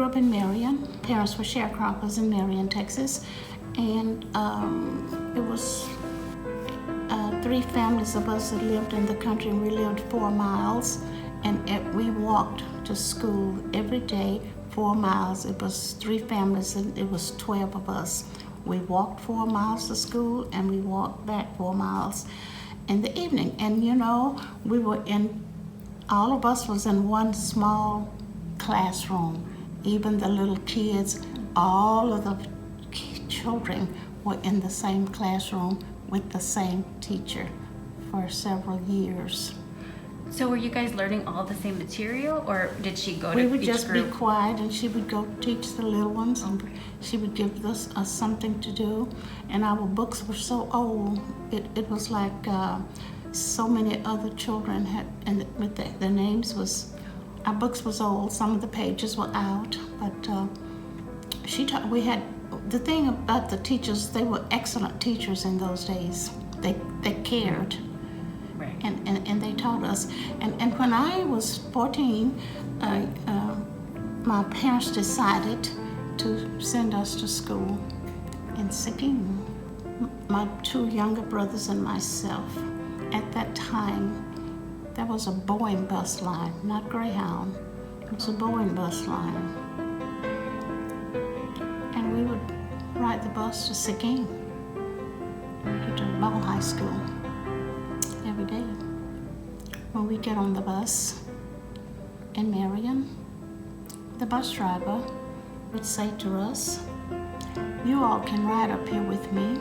up in Marion. Parents were sharecroppers in Marion, Texas, and it was 3 families of us that lived in the country, and we lived 4 miles, and we walked to school every day 4 miles. It was 3 families, and it was 12 of us. We walked 4 miles to school, and we walked back 4 miles in the evening. And we were all of us was in one small classroom. Even the little kids, all of the children were in the same classroom with the same teacher for several years. So were you guys learning all the same material, or did she go to each group? We would just be quiet, and she would go teach the little ones, and she would give us something to do. And our books were so old, it was like so many other children had, and with their names was, our books was old. Some of the pages were out, but she taught. We had, the thing about the teachers, they were excellent teachers in those days. They cared. Right. And they taught us. And when I was 14, my parents decided to send us to school in Seguin. My 2 younger brothers and myself. At that time, there was a Boeing bus line, not Greyhound. It was a Boeing bus line. And we would ride the bus to Seguin, to Ball High School, every day. When we get on the bus in Marion, the bus driver would say to us, "You all can ride up here with me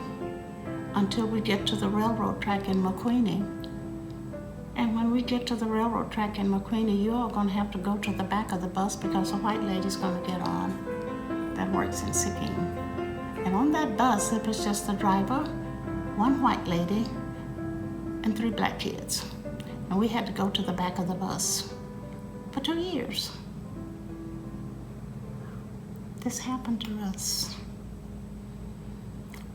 until we get to the railroad track in McQueenie. And when we get to the railroad track in McQueenie, you all gonna have to go to the back of the bus because a white lady's gonna get on that works in Seguin." And on that bus, it was just the driver, 1 white lady, and 3 black kids. And we had to go to the back of the bus for 2 years. This happened to us.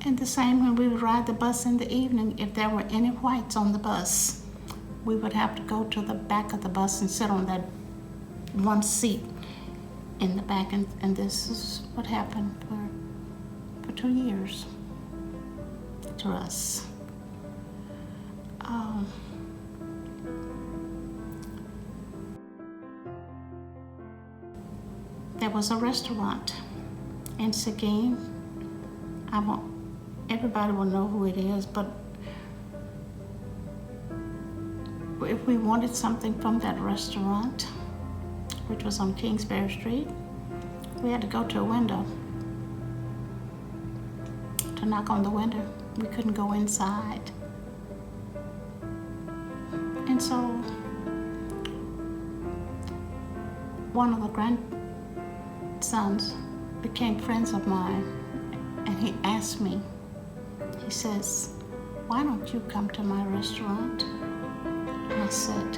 And the same when we would ride the bus in the evening, if there were any whites on the bus, we would have to go to the back of the bus and sit on that 1 seat in the back. And this is what happened for 2 years to us. There was a restaurant in Seguin. Everybody will know who it is, but if we wanted something from that restaurant, which was on Kingsbury Street, we had to go to a window to knock on the window. We couldn't go inside. And so one of the grandsons became friends of mine, and he asked me, he says, "Why don't you come to my restaurant?" And I said,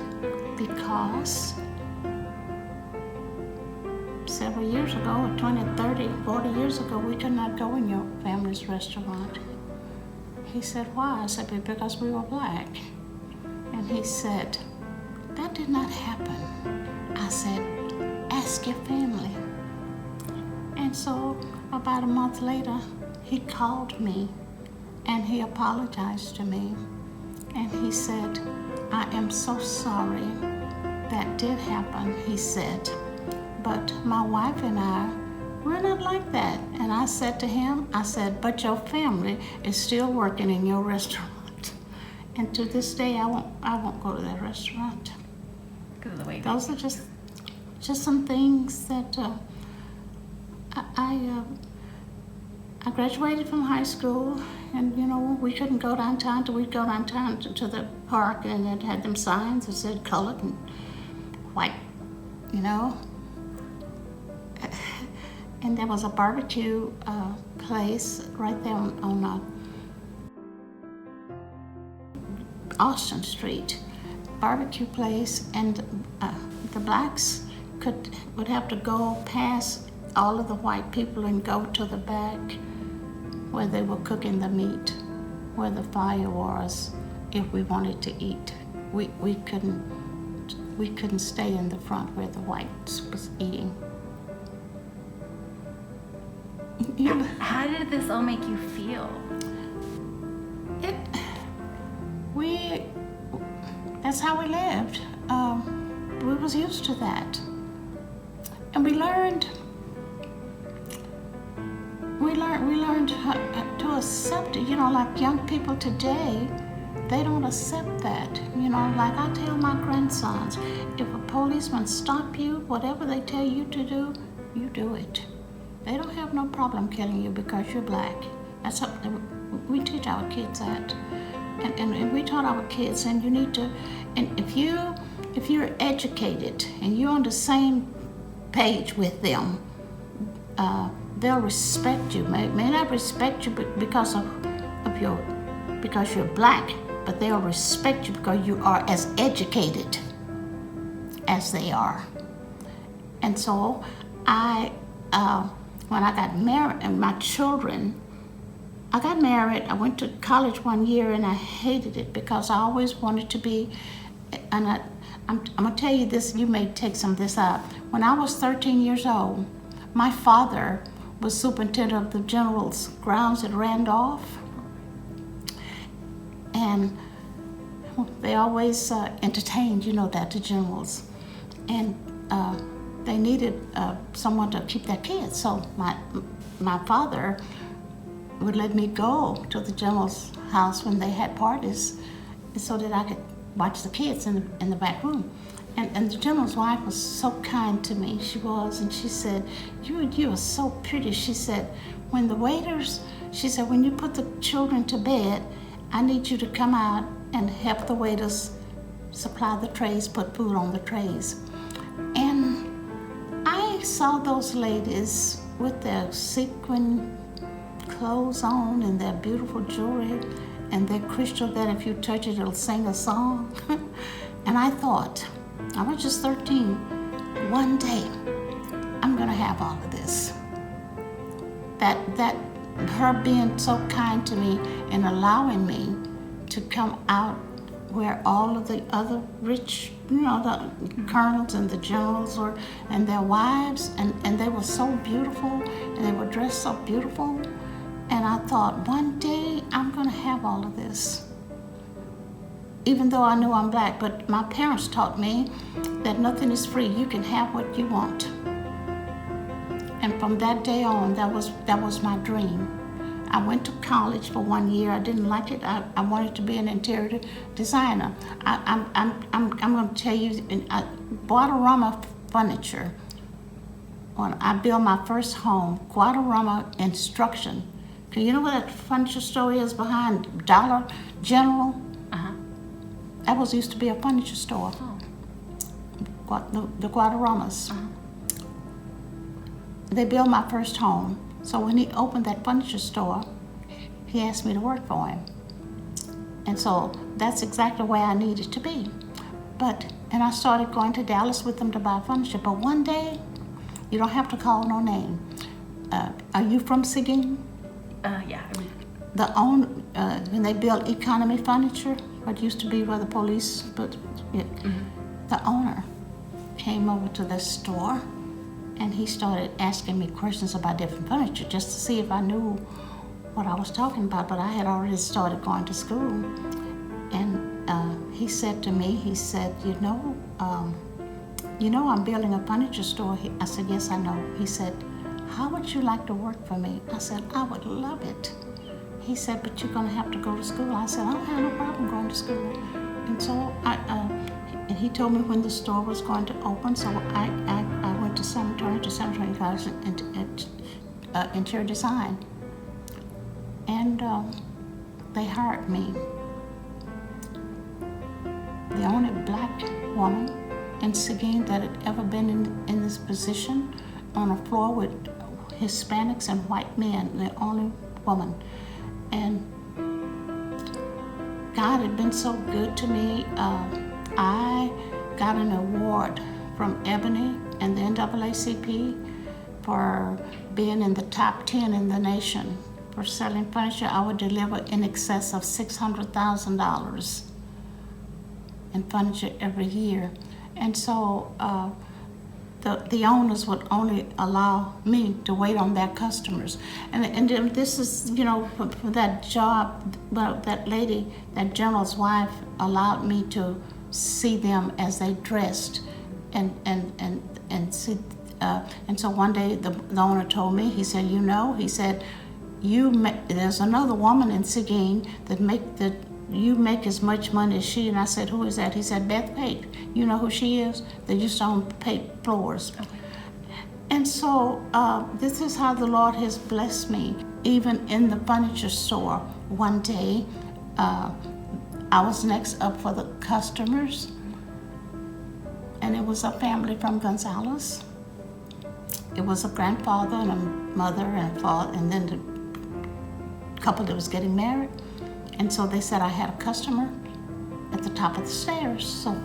"Because several years ago, or 20, 30, 40 years ago, we could not go in your family's restaurant." He said, "Why?" I said, "Because we were black." And he said, "That did not happen." I said, "Ask your family." And so about a month later, he called me and he apologized to me. And he said, "I am so sorry that did happen," he said. "But my wife and I, we're not like that." And I said to him, I said, "But your family is still working in your restaurant." And to this day, I won't go to that restaurant. Because of the way Those are just some things that I graduated from high school, and we couldn't go downtown till we'd go downtown to the park, and it had them signs that said colored and white, And there was a barbecue place right there on Austin Street, barbecue place, and the blacks would have to go past all of the white people and go to the back where they were cooking the meat, where the fire was, if we wanted to eat. We couldn't stay in the front where the whites was eating. How did this all make you feel? That's how we lived. We was used to that. And we learned how to accept it. Like young people today, they don't accept that. Like I tell my grandsons, if a policeman stop you, whatever they tell you to do, you do it. They don't have no problem killing you because you're black. That's what we teach our kids that. And we taught our kids, and you need to, and if you're educated and you're on the same page with them, they'll respect you. May not respect you because because you're black, but they'll respect you because you are as educated as they are. And so when I got married, and my children, I got married, I went to college one year and I hated it because I always wanted to be, and I'm gonna tell you this, you may take some of this out. When I was 13 years old, my father was superintendent of the general's grounds at Randolph. And they always entertained, that, the generals. And they needed someone to keep their kids. So my father would let me go to the general's house when they had parties so that I could watch the kids in the back room. And the general's wife was so kind to me, she was, and she said, you are so pretty. She said, when you put the children to bed, I need you to come out and help the waiters supply the trays, put food on the trays. And I saw those ladies with their sequin clothes on and their beautiful jewelry and their crystal that if you touch it, it'll sing a song. And I thought, I was just 13, one day I'm gonna have all of this. That her being so kind to me and allowing me to come out where all of the other rich, the colonels and the generals and their wives, and they were so beautiful and they were dressed so beautiful. And I thought, one day I'm gonna have all of this. Even though I knew I'm black, but my parents taught me that nothing is free. You can have what you want. And from that day on, that was my dream. I went to college for 1 year. I didn't like it. I wanted to be an interior designer. I'm going to tell you, I Guadarrama furniture. When I built my first home, Guadarrama Instruction. You know where that furniture store is behind Dollar General? That used to be a furniture store. The Guadarramas. They built my first home. So when he opened that furniture store, he asked me to work for him. And so that's exactly where I needed to be. And I started going to Dallas with them to buy furniture. But one day, you don't have to call no name. Are you from Seguin? Yeah. When they built Economy Furniture, what used to be where the police put it, the owner came over to this store and he started asking me questions about different furniture just to see if I knew what I was talking about, but I had already started going to school. And he said to me, I'm building a furniture store. I said, yes, I know. He said, how would you like to work for me? I said, I would love it. He said, but you're going to have to go to school. I said, I don't have no problem going to school. And so and he told me when the store was going to open, so I went to San Antonio College and interior design. And they hired me. The only black woman in Seguin that had ever been in this position on a floor with Hispanics and white men, the only woman. And God had been so good to me. I got an award from Ebony and the NAACP for being in the top 10 in the nation for selling furniture. I would deliver in excess of $600,000 in furniture every year. And so the owners would only allow me to wait on their customers. And then this is, for that job, well, that lady, that general's wife, allowed me to see them as they dressed, and see. And so one day the owner told me, he said, he said, there's another woman in Seguin that you make as much money as she. And I said, who is that? He said, Beth Pate. You know who she is? They used to own Pate floors. Okay. And so this is how the Lord has blessed me. Even in the furniture store, one day, I was next up for the customers, and it was a family from Gonzales. It was a grandfather and a mother and a father, and then the couple that was getting married. And so they said I had a customer at the top of the stairs. So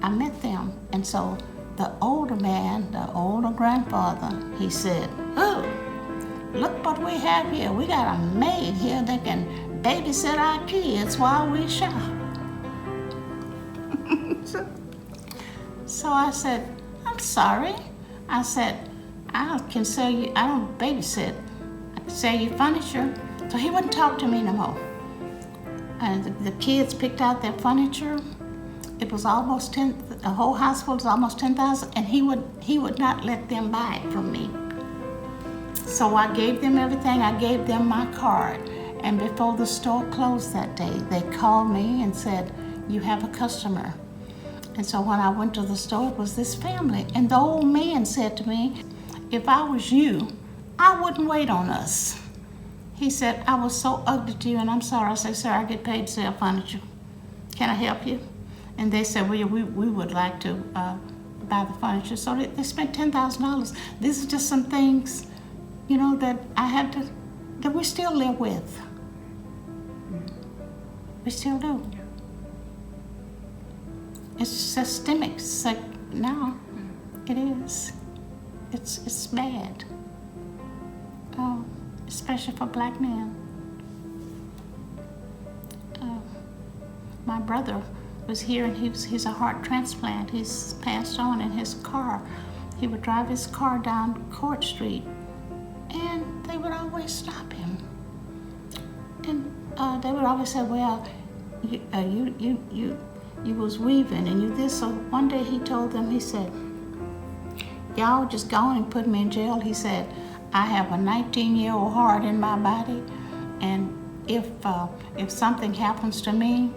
I met them. And so the older man, the older grandfather, he said, oh, look what we have here. We got a maid here that can babysit our kids while we shop. So I said, I'm sorry. I said, I can sell you, I don't babysit. I can sell you furniture. So he wouldn't talk to me no more. And the kids picked out their furniture. It was almost the whole house was almost $10,000, and he would not let them buy it from me. So I gave them everything. I gave them my card. And before the store closed that day, they called me and said, you have a customer. And so when I went to the store, it was this family. And the old man said to me, if I was you, I wouldn't wait on us. He said, I was so ugly to you, and I'm sorry. I said, sir, I get paid to sell furniture. Can I help you? And they said, well, we would like to buy the furniture. So they spent $10,000. These are just some things, that I had to, that we still live with. We still do. It's systemic. It's like, no, it is. It's bad. Especially for black men. My brother was here, and he's a heart transplant. He's passed on in his car. He would drive his car down Court Street, and they would always stop him. And they would always say, well, you was weaving and you this. So one day he told them, he said, y'all just go on and put me in jail. He said, I have a 19-year-old heart in my body, and if something happens to me,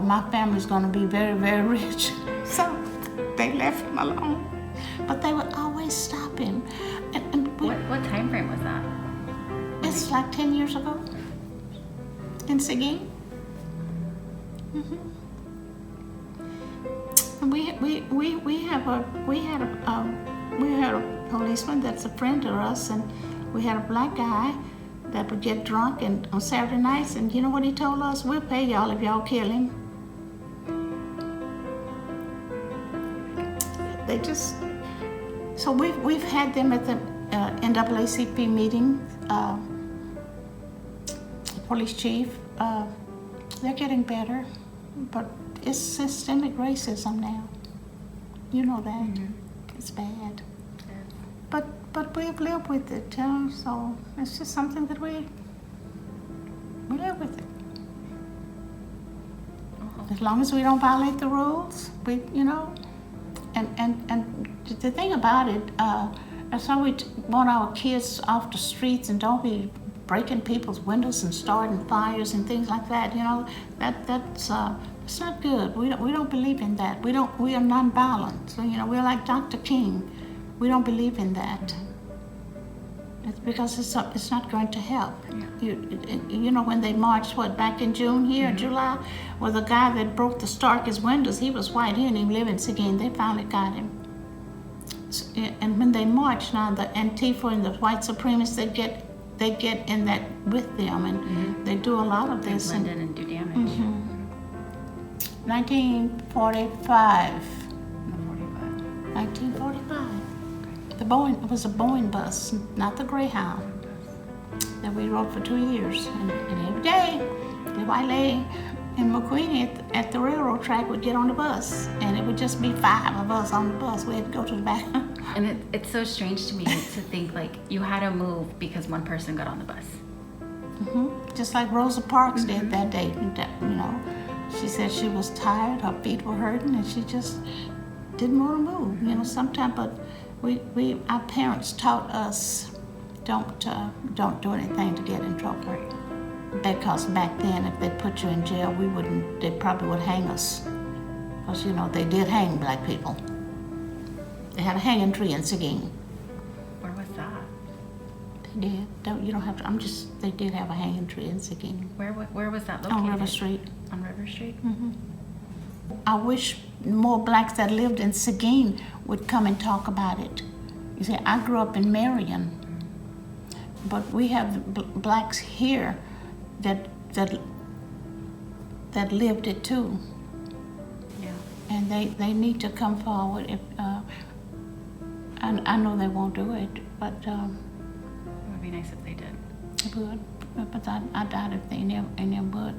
my family's going to be very, very rich. So they left him alone. But they would always stop him. What time frame was that? It's like 10 years ago in Seguin. And we had a policeman that's a friend of us, and we had a black guy that would get drunk and on Saturday nights, and you know what he told us? We'll pay y'all if y'all kill him. So we've had them at the NAACP meeting, police chief. They're getting better, but it's systemic racism now. You know that. Mm-hmm. It's bad. Yeah. But we've lived with it, so it's just something that we live with it. Uh-huh. As long as we don't violate the rules, and the thing about it, that's how we want our kids off the streets and don't be breaking people's windows and starting fires and things like that. That's not good. We don't believe in that. We are nonviolent. So we're like Dr. King. We don't believe in that. It's because it's not going to help. Yeah. When they marched, back in June here, July, well, the guy that broke the Starkest windows, he was white. He didn't even live in Seguin. They finally got him. And when they march now, the Antifa and the white supremacists, they get in that with them, and they do a lot of this. Blend in and do damage. 1945. 1945. It was a Boeing bus, not the Greyhound, that we rode for 2 years. And every day, the white lady and McQueen at the railroad track would get on the bus, and it would just be 5 of us on the bus. We had to go to the back And it's so strange to me to think like you had to move because one person got on the bus. Just like Rosa Parks did that day. You know, she said she was tired, her feet were hurting, and she just didn't want to move. You know, sometimes, but our parents taught us don't do anything to get in trouble. Right. Because back then, if they put you in jail, they probably would hang us. Because, you know, they did hang black people. They had a hanging tree in Seguin. Where was that? They did. You don't have to, they did have a hanging tree in Seguin. Where was that located? On River Street. On River Street? I wish more blacks that lived in Seguin would come and talk about it. You see, I grew up in Marion, but we have blacks here that lived it too. Yeah. And they need to come forward. If I know they won't do it, but It would be nice if they did. it would. But I doubt if they would.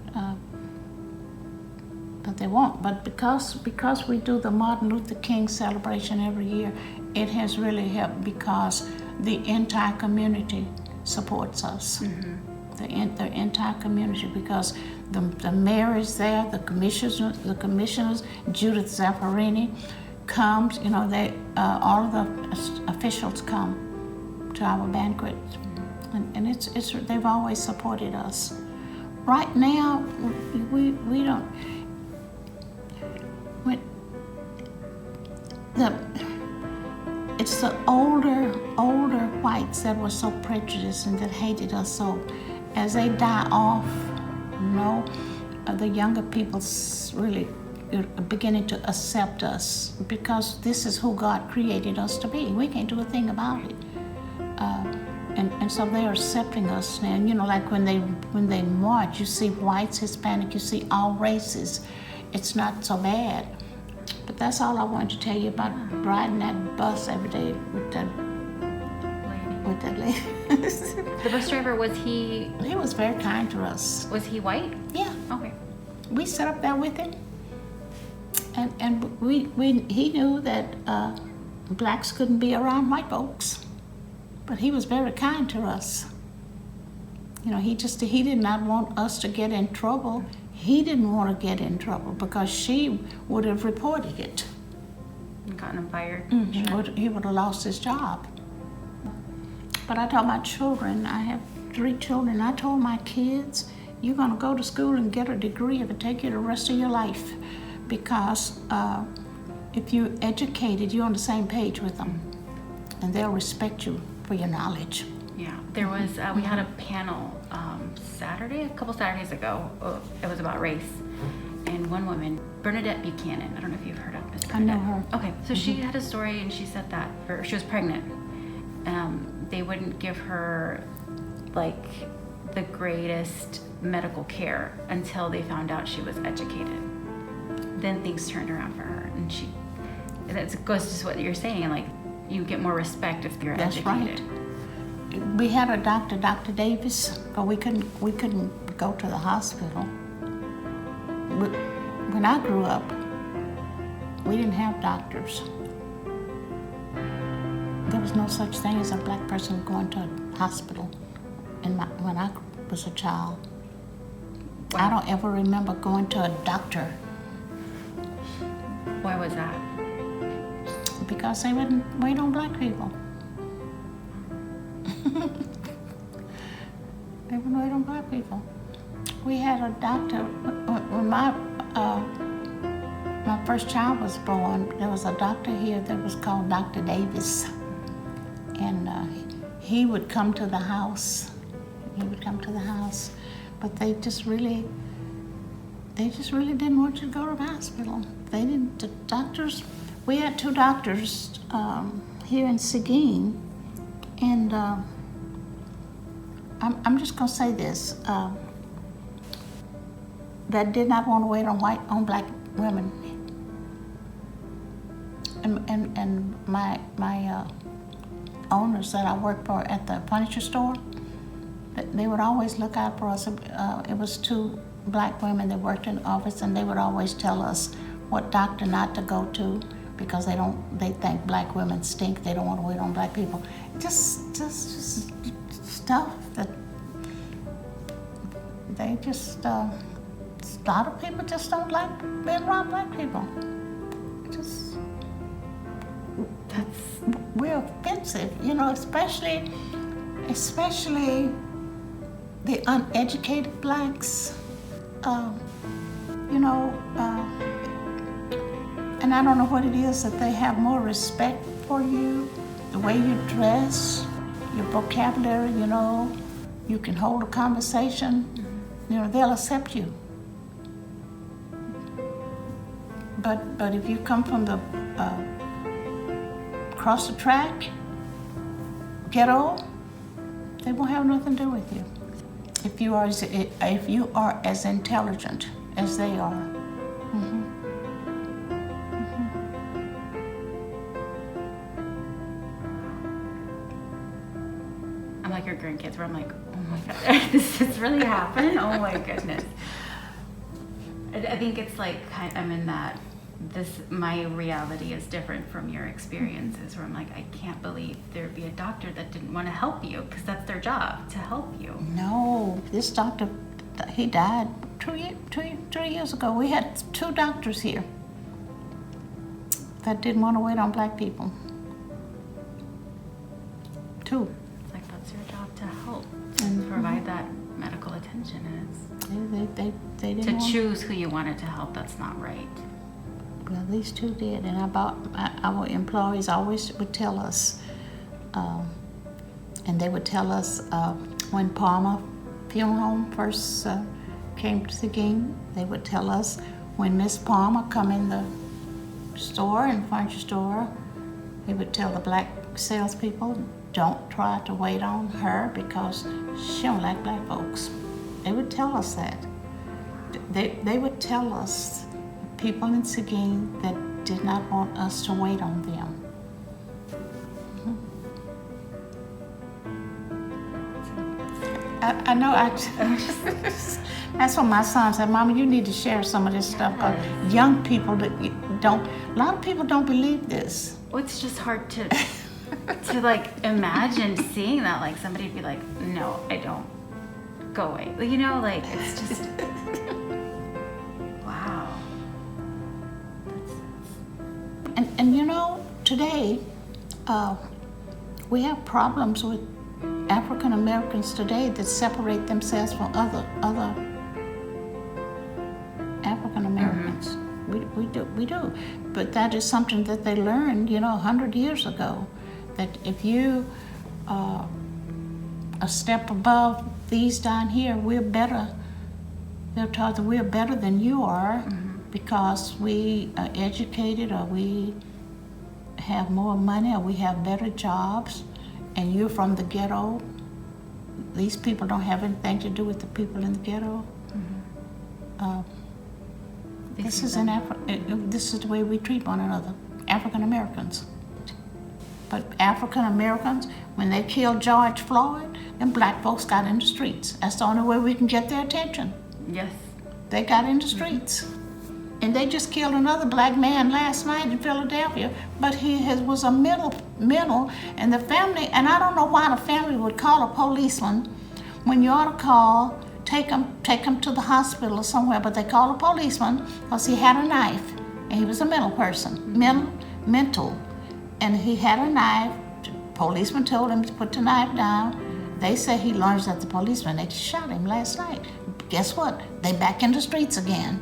But they won't. But because we do the Martin Luther King celebration every year, it has really helped because the entire community supports us. The entire community, because the mayor is there, the commissioners, Judith Zaffarini comes. You know, all of the officials come to our banquet, and it's they've always supported us. Right now, we don't. It's the older whites that were so prejudiced and that hated us so. As they die off, you know, the younger people really are beginning to accept us because this is who God created us to be. We can't do a thing about it. And so they're accepting us now. And, you know, like when they march, you see whites, Hispanic, you see all races. It's not so bad. But that's all I wanted to tell you about riding that bus every day with that lady. The bus driver, was he? He was very kind to us. Was he white? Yeah. Okay. We sat up there with him, and he knew that blacks couldn't be around white folks, but he was very kind to us. You know, he did not want us to get in trouble. He didn't want to get in trouble because she would have reported it. And gotten him fired. He would have lost his job. But I told my children, I have 3 children, I told my kids, you're going to go to school and get a degree. It will take you the rest of your life. Because if you're educated, you're on the same page with them. And they'll respect you for your knowledge. Yeah, there was, we had a panel Saturday, a couple Saturdays ago. It was about race. And one woman, Bernadette Buchanan, I don't know if you've heard of Miss Bernadette. I know her. Okay, so she had a story and she said that she was pregnant. They wouldn't give her like the greatest medical care until they found out she was educated. Then things turned around for her, and that goes to what you're saying, like you get more respect if you're educated. Right. We had a doctor, Dr. Davis, but we couldn't go to the hospital. When I grew up, we didn't have doctors. There was no such thing as a black person going to a hospital when I was a child. Wow. I don't ever remember going to a doctor. Why was that? Because they wouldn't wait on black people. They wouldn't wait on black people. We had a doctor, when my first child was born, there was a doctor here that was called Dr. Davis. And he would come to the house. But they just really didn't want you to go to the hospital. The doctors, we had 2 doctors here in Seguin, and I'm just gonna say this, that did not want to wait on black women. And my owners that I worked for at the furniture store, they would always look out for us. It was 2 black women that worked in the office, and they would always tell us what doctor not to go to because they think black women stink, they don't want to wait on black people. Just stuff that they just, a lot of people just don't like being around black people. We're offensive, especially the uneducated blacks, and I don't know what it is that they have more respect for you, the way you dress, your vocabulary, you can hold a conversation, they'll accept you. But if you come from the across the track, ghetto, they won't have nothing to do with you. If you are as intelligent as they are. Mm-hmm. I'm like your grandkids, where I'm like, oh my God, this is really happening? Oh my goodness. I think it's like I'm in that. My reality is different from your experiences, where I'm like, I can't believe there'd be a doctor that didn't want to help you, because that's their job, to help you. No, this doctor, he died 3 years ago. We had 2 doctors here that didn't want to wait on black people. 2. It's like, that's your job, to help, to provide that medical attention. And they didn't to choose who you wanted to help, that's not right. Well, these 2 did, and our employees always would tell us, and they would tell us when Palmer Funeral Home first came to Seguin, they would tell us when Miss Palmer come in the store, in the furniture store, they would tell the black salespeople, don't try to wait on her because she don't like black folks. They would tell us that. They would tell us people in Seguin that did not want us to wait on them. I know. That's what my son said. Mama, you need to share some of this stuff. Young people a lot of people don't believe this. Well, it's just hard to like imagine seeing that, like somebody be like, no, I don't, go away. Like it's just. And today, we have problems with African Americans today that separate themselves from other African Americans. Mm-hmm. We do. But that is something that they learned, 100 years ago, that if you a step above these down here, we're better. They're taught that we're better than you are. Mm-hmm. Because we are educated, or we have more money, or we have better jobs, and you're from the ghetto. These people don't have anything to do with the people in the ghetto. Mm-hmm. This is the way we treat one another, African Americans. But African Americans, when they killed George Floyd, then black folks got in the streets. That's the only way we can get their attention. Yes. They got in the streets. And they just killed another black man last night in Philadelphia, but he was a mental, and the family, and I don't know why the family would call a policeman when you ought to call, take him to the hospital or somewhere, but they called a policeman because he had a knife, and he was a mental person, mental, and he had a knife. The policeman told him to put the knife down. They say he lunged at the policeman. They shot him last night. Guess what? They back in the streets again.